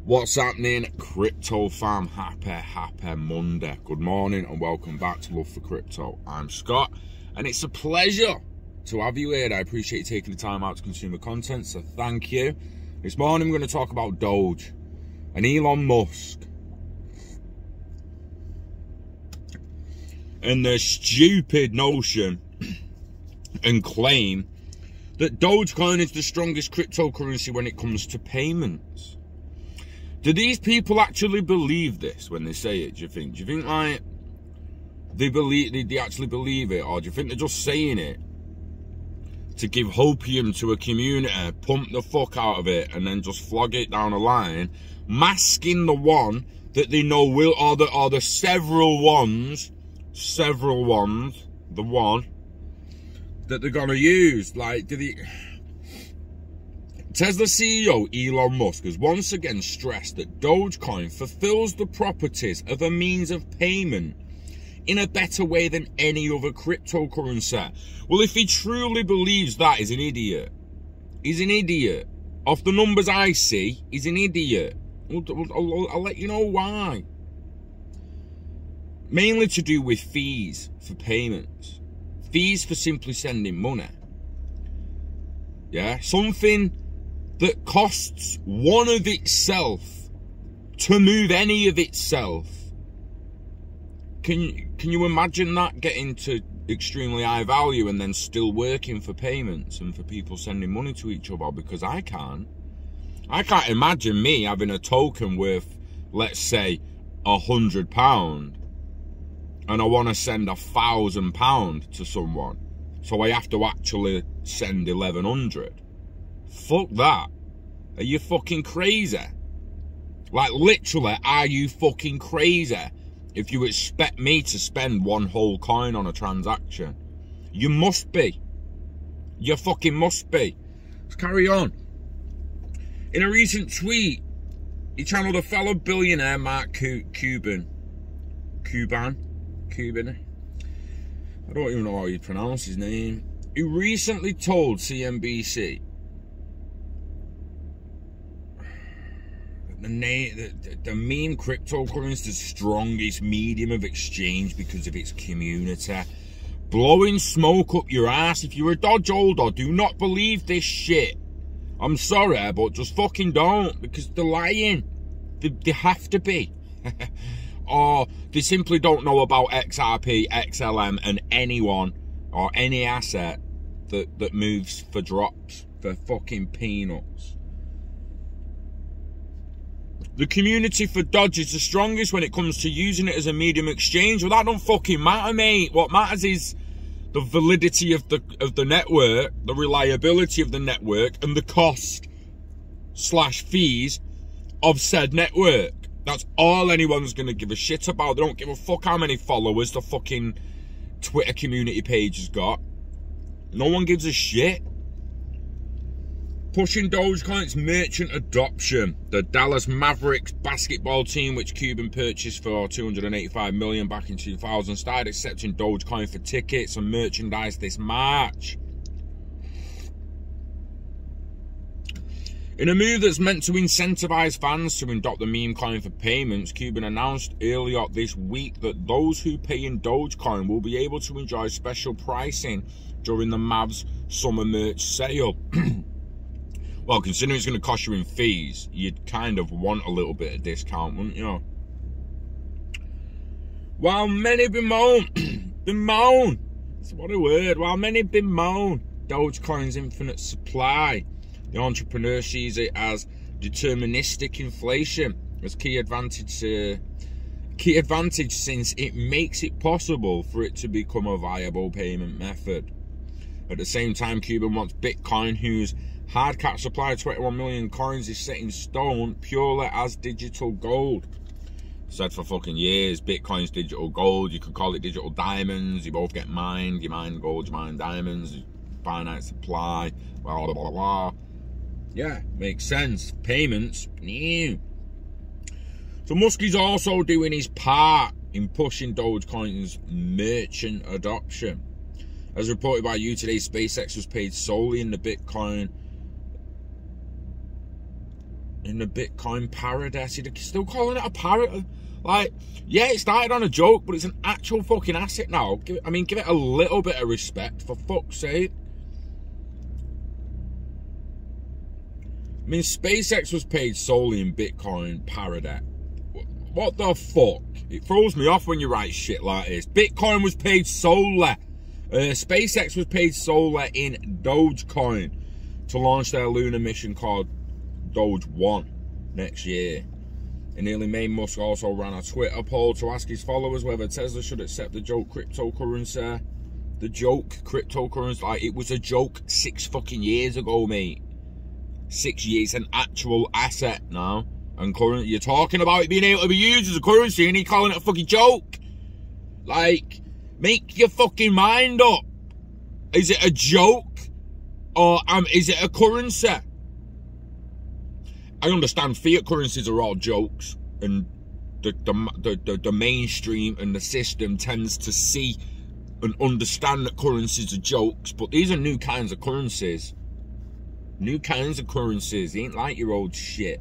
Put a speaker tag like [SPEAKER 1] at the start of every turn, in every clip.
[SPEAKER 1] What's happening, crypto fam? Happy Monday. Good morning and welcome back to Love for Crypto. I'm Scott and it's a pleasure to have you here. I appreciate you taking the time out to consume the content, so thank you. This morning we're going to talk about Doge and Elon Musk and the stupid notion and claim that Dogecoin is the strongest cryptocurrency when it comes to payments. Do these people actually believe this when they say it, do you think? Do you think like they actually believe it, or do you think they're just saying it to give hopium to a community, pump the fuck out of it, and then just flog it down a line, masking the one that they know will, or the several ones, the one that they're gonna use? Like, do they... Tesla CEO Elon Musk has once again stressed that Dogecoin fulfills the properties of a means of payment in a better way than any other cryptocurrency. Well, if he truly believes that, he's an idiot. He's an idiot. Off the numbers I see, he's an idiot. I'll let you know why. Mainly to do with fees for payments. Fees for simply sending money. Yeah, something that costs one of itself to move any of itself. Can you imagine that getting to extremely high value and then still working for payments and for people sending money to each other? Because I can't imagine me having a token worth, let's say, £100, and I want to send £1,000 to someone, so I have to actually send 1,100. Fuck that. Are you fucking crazy? Like, literally, are you fucking crazy if you expect me to spend one whole coin on a transaction? You must be. You fucking must be. Let's carry on. In a recent tweet, he channeled a fellow billionaire, Mark Cuban. I don't even know how you pronounce his name. He recently told CNBC the meme cryptocurrency is the strongest medium of exchange because of its community. Blowing smoke up your ass. If you're a dodge holder, do not believe this shit. I'm sorry, but just fucking don't, because they're lying. They have to be. Or they simply don't know about XRP, XLM, and anyone or any asset that moves for drops, for fucking peanuts. The community for Doge is the strongest when it comes to using it as a medium exchange. Well, that don't fucking matter, mate. What matters is the validity of the network, the reliability of the network, and the cost/fees of said network. That's all anyone's going to give a shit about. They don't give a fuck how many followers the fucking Twitter community page has got. No one gives a shit. Pushing Dogecoin's merchant adoption. The Dallas Mavericks basketball team, which Cuban purchased for $285 million back in 2000, started accepting Dogecoin for tickets and merchandise this March. In a move that's meant to incentivize fans to adopt the meme coin for payments, Cuban announced earlier this week that those who pay in Dogecoin will be able to enjoy special pricing during the Mavs summer merch sale. Well, considering it's going to cost you in fees, you'd kind of want a little bit of discount, wouldn't you? While many bemoan, that's what a word, while many bemoan Dogecoin's infinite supply, the entrepreneur sees it as deterministic inflation as key advantage since it makes it possible for it to become a viable payment method. At the same time, Cuban wants Bitcoin, whose hard cap supply of 21 million coins is set in stone purely as digital gold. Said for fucking years, Bitcoin's digital gold. You could call it digital diamonds. You both get mined. You mine gold, you mine diamonds. Finite supply. Blah, blah, blah, blah. Yeah, makes sense. Payments, new. So Musk is also doing his part in pushing Dogecoin's merchant adoption. As reported by You Today, SpaceX was paid solely in the Bitcoin in the Bitcoin paradise. You're still calling it a paradise? Like, yeah, it started on a joke, but it's an actual fucking asset now. Give it a little bit of respect, for fuck's sake. I mean, SpaceX was paid solely in Bitcoin paradise. What the fuck? It throws me off when you write shit like this. Bitcoin was paid solely. SpaceX was paid solely in Dogecoin to launch their lunar mission called Doge 1 next year. In early May, Musk also ran a Twitter poll to ask his followers whether Tesla should accept the joke cryptocurrency. The joke cryptocurrency, like, it was a joke 6 fucking years ago, mate. 6 years, an actual asset now. And currently, you're talking about it being able to be used as a currency and you're calling it a fucking joke. Like, make your fucking mind up. Is it a joke? Or is it a currency? I understand fiat currencies are all jokes, and the mainstream and the system tends to see and understand that currencies are jokes, but these are new kinds of currencies. New kinds of currencies. They ain't like your old shit.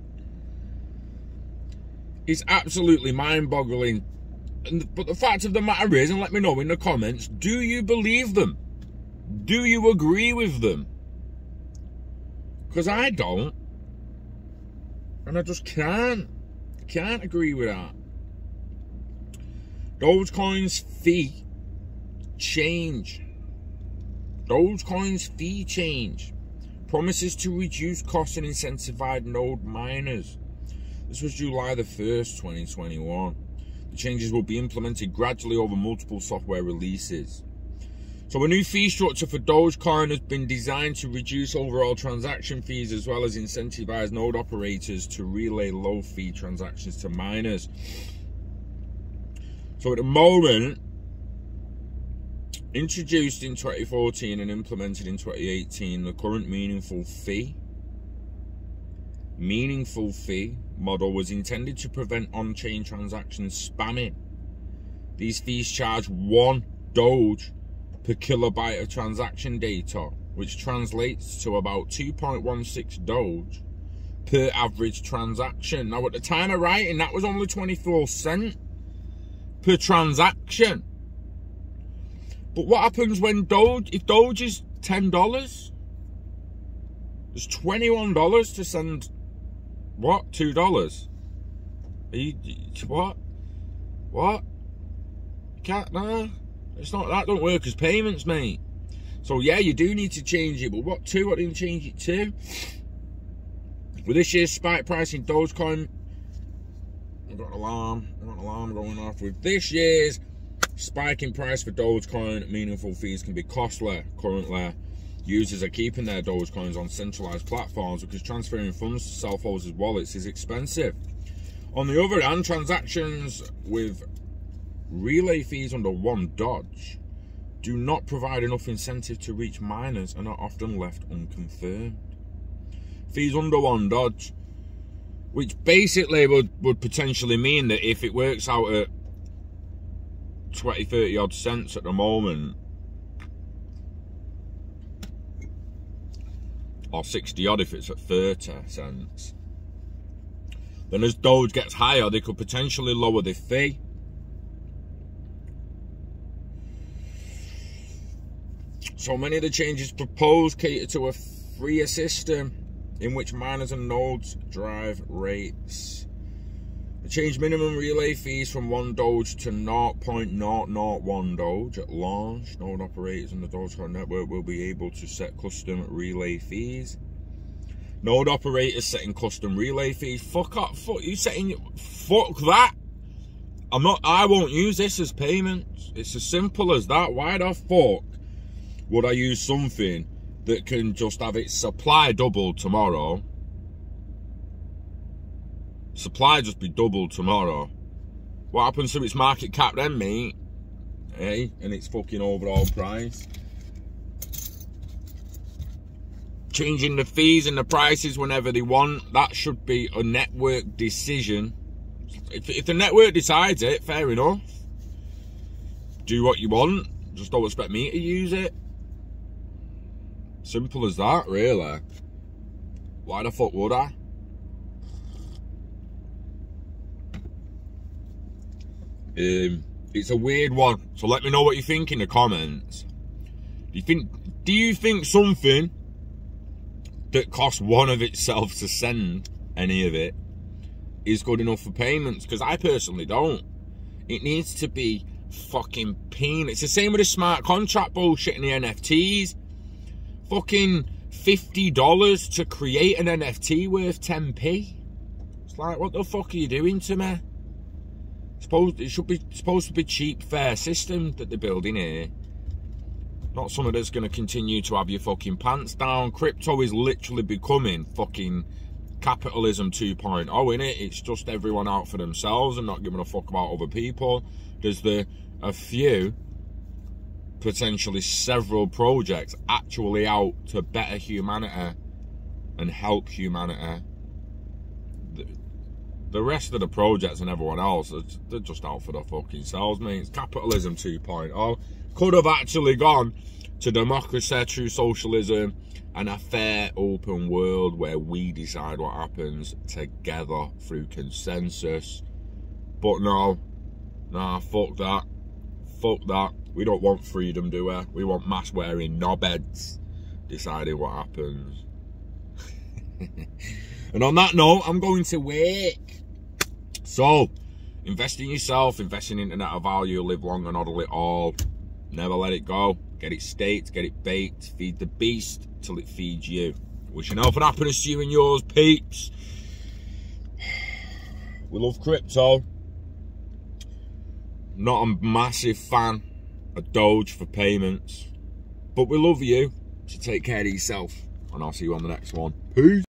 [SPEAKER 1] It's absolutely mind-boggling. But the fact of the matter is, and let me know in the comments, do you believe them? Do you agree with them? Because I don't. And I just can't agree with that. Dogecoin's fee change. Dogecoin's fee change promises to reduce costs and incentivize node miners. This was July the 1st, 2021. The changes will be implemented gradually over multiple software releases. So a new fee structure for Dogecoin has been designed to reduce overall transaction fees as well as incentivize node operators to relay low fee transactions to miners. So at the moment, introduced in 2014 and implemented in 2018, the current meaningful fee model was intended to prevent on-chain transactions spamming. These fees charge 1 Doge per kilobyte of transaction data, which translates to about 2.16 Doge per average transaction. Now, at the time of writing, that was only 24 cents per transaction. But what happens when if Doge is $10? There's $21 to send, what, $2? What? You can't, nah. It's not, that don't work as payments, mate. So yeah, you do need to change it, but what didn't you change it to? With this year's spike price in Dogecoin, I've got an alarm going off. With this year's spike in price for Dogecoin, meaningful fees can be costly. Currently, users are keeping their Dogecoins on centralized platforms because transferring funds to self-hosted wallets is expensive. On the other hand, transactions with relay fees under 1 Doge do not provide enough incentive to reach miners and are often left unconfirmed. Fees under 1 Doge, which basically would potentially mean that if it works out at 20-30 odd cents at the moment, or 60 odd if it's at 30 cents, then as Doge gets higher, they could potentially lower the fee. So many of the changes proposed cater to a freer system in which miners and nodes drive rates. The change minimum relay fees from 1 Doge to 0.001 Doge at launch. Node operators on the Dogecoin network will be able to set custom relay fees. Node operators setting custom relay fees. Fuck up, fuck that. I won't use this as payments. It's as simple as that. Why the fuck would I use something that can just have its supply doubled tomorrow? Supply just be doubled tomorrow. What happens to its market cap then, mate? Hey, and its fucking overall price? Changing the fees and the prices whenever they want, that should be a network decision. If the network decides it, fair enough. Do what you want. Just don't expect me to use it. Simple as that, really. Why the fuck would I? It's a weird one. So let me know what you think in the comments. Do you think something that costs one of itself to send any of it is good enough for payments? Because I personally don't. It needs to be fucking peanuts. It's the same with the smart contract bullshit and the NFTs. Fucking $50 to create an NFT worth 10p. It's like, what the fuck are you doing to me? It should be supposed to be cheap, fair system that they're building here. Not something that's going to continue to have your fucking pants down. Crypto is literally becoming fucking capitalism 2.0, innit? It's just everyone out for themselves and not giving a fuck about other people. There's a few, potentially several projects actually out to better humanity and help humanity. The rest of the projects and everyone else, they're just out for their fucking selves, mate. It's capitalism 2.0. Could have actually gone to democracy, true socialism, and a fair, open world where we decide what happens together through consensus. But no, nah, fuck that. Fuck that. We don't want freedom, do we? We want mask-wearing knobheads deciding what happens. And on that note, I'm going to work. So, invest in yourself, invest in internet of value, live long and hodl it all. Never let it go. Get it staked, get it baked, feed the beast till it feeds you. Wishing health and happiness to you and yours, peeps. We love crypto. Not a massive fan of Doge for payments. But we love you. So take care of yourself. And I'll see you on the next one. Peace.